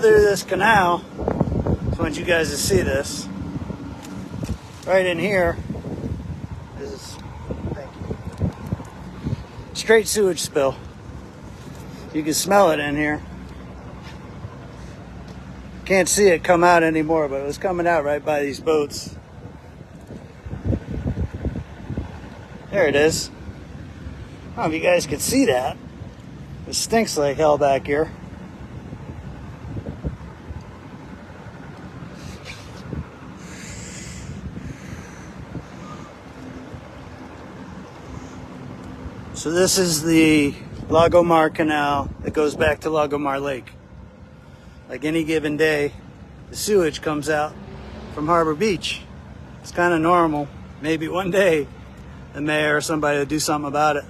go through this canal. Just want you guys to see this. Right in here is, thank you, straight sewage spill. You can smell it in here. Can't see it come out anymore, but it was coming out right by these boats. There it is. I don't know if you guys can see that. It stinks like hell back here. So this is the Lagomar Canal that goes back to Lagomar Lake. Like any given day, the sewage comes out from Harbor Beach. It's kind of normal. Maybe one day the mayor or somebody will do something about it.